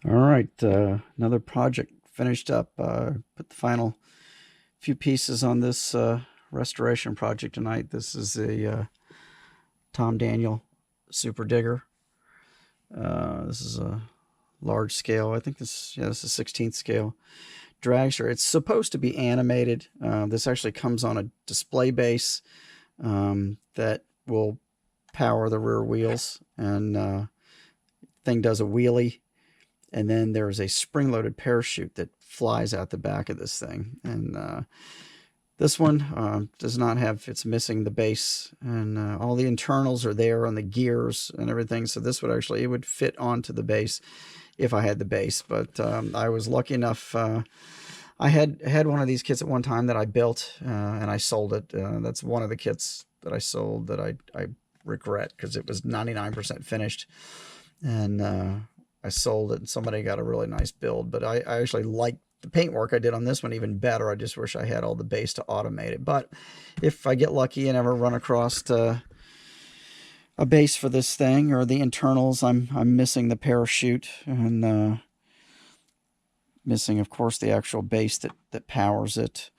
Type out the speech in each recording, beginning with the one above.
All right, another project finished up. Put the final few pieces on this restoration project tonight. This is a Tom Daniel Super Digger. This is a large scale. I think this is 16th scale dragster. It's supposed to be animated. This actually comes on a display base that will power the rear wheels, and thing does a wheelie, and then there's a spring-loaded parachute that flies out the back of this thing. And this one does not have, it's missing the base, and all the internals are there on the gears and everything. So this would actually, it would fit onto the base if I had the base. But I was lucky enough. I had one of these kits at one time that I built, and I sold it. That's one of the kits that I sold that I regret, because it was 99% finished, and I sold it, and somebody got a really nice build. But I actually liked the paintwork I did on this one even better. I just wish I had all the base to automate it. But if I get lucky and ever run across a base for this thing, or the internals, I'm missing the parachute, and missing, of course, the actual base that powers it.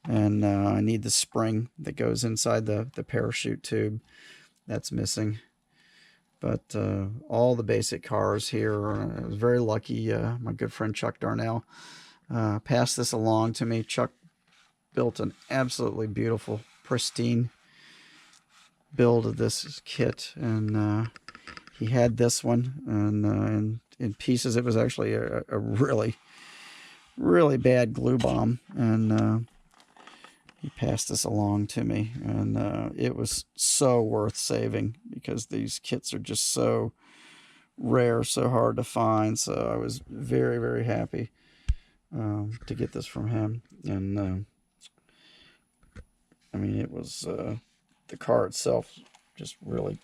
And I need the spring that goes inside the parachute tube. That's missing. But all the basic cars here, I was very lucky. My good friend Chuck Darnell passed this along to me. Chuck built an absolutely beautiful, pristine build of this kit, and he had this one, and in pieces. It was actually a really, really bad glue bomb, and he passed this along to me, and it was so worth saving, because these kits are just so rare, so hard to find. So I was very, very happy to get this from him. And I mean, it was the car itself just really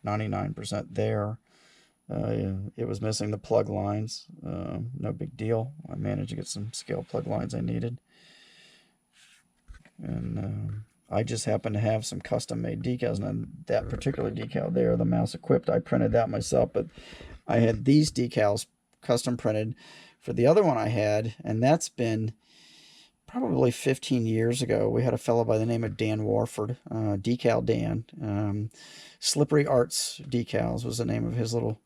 99% there. It was missing the plug lines. No big deal. I managed to get some scale plug lines I needed. And I just happened to have some custom made decals, and that particular decal there, the mouse equipped, I printed that myself. But I had these decals custom printed for the other one I had, and that's been probably 15 years ago. We had a fellow by the name of Dan Warford, Decal Dan. Slippery Arts Decals was the name of his little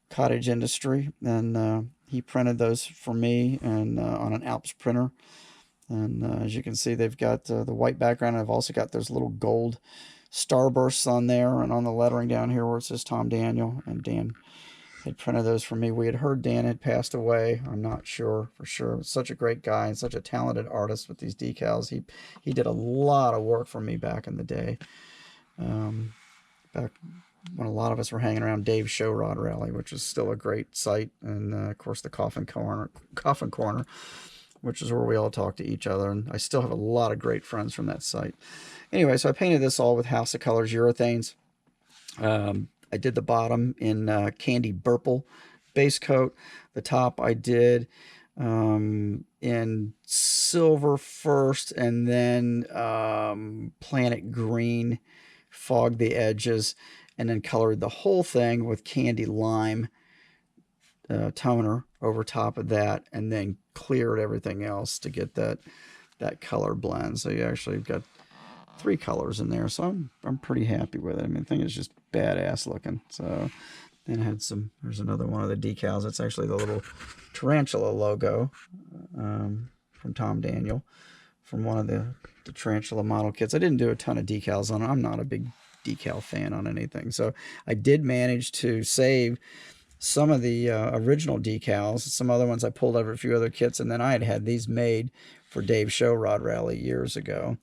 cottage industry, and he printed those for me, and on an Alps printer. And as you can see, they've got the white background. I've also got those little gold starbursts on there, and on the lettering down here where it says Tom Daniel. And Dan had printed those for me. We had heard Dan had passed away. I'm not sure for sure. Such a great guy and such a talented artist with these decals. He did a lot of work for me back in the day. Back when a lot of us were hanging around Dave's Show Rod Rally, which is still a great site, and of course the Coffin Corner, which is where we all talk to each other. And I still have a lot of great friends from that site. Anyway, so I painted this all with House of Colors urethanes. I did the bottom in candy burple base coat. The top I did in silver first, and then planet green, fogged the edges, and then colored the whole thing with candy lime toner over top of that, and then cleared everything else to get that color blend. So you actually got 3 colors in there. So I'm pretty happy with it. I mean, the thing is just badass looking. So then I had some. There's another one of the decals. It's actually the little tarantula logo from Tom Daniel, from one of the tarantula model kits. I didn't do a ton of decals on it. I'm not a big decal fan on anything. So I did manage to save some of the original decals. Some other ones I pulled over a few other kits, and then I had these made for Dave's Show Rod Rally years ago.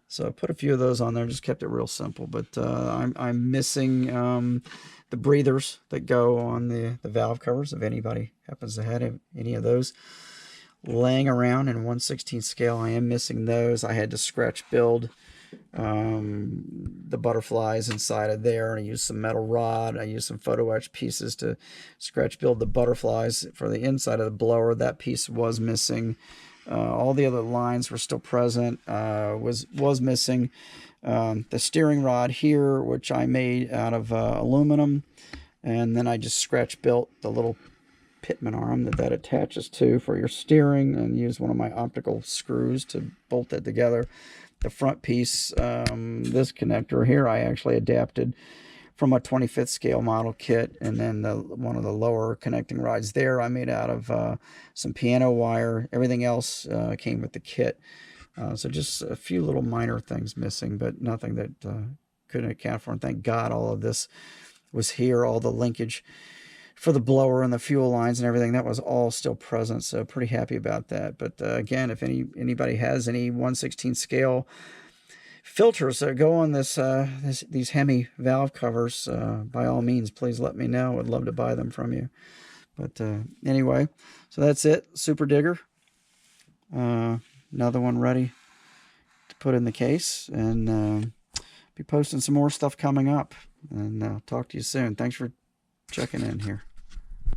So I put a few of those on there, just kept it real simple. But I'm missing the breathers that go on the valve covers, if anybody happens to have any of those laying around in 1/16 scale. I am missing those. I had to scratch build the butterflies inside of there, and I used some metal rod. I used some photo etch pieces to scratch build the butterflies for the inside of the blower. That piece was missing. All the other lines were still present. Was missing the steering rod here, which I made out of aluminum, and then I just scratch built the little pitman arm that attaches to for your steering, and use one of my optical screws to bolt that together. The front piece, this connector here, I actually adapted from a 25th scale model kit, and then one of the lower connecting rods there I made out of some piano wire. Everything else came with the kit. So just a few little minor things missing, but nothing that couldn't account for. And thank God all of this was here. All the linkage for the blower and the fuel lines and everything, that was all still present. So pretty happy about that. But again, if anybody has any 1/16 scale filters that go on these Hemi valve covers, by all means, please let me know. I'd love to buy them from you. But anyway, so that's it. Super Digger. Another one ready to put in the case, and be posting some more stuff coming up. And talk to you soon. Thanks for checking in here.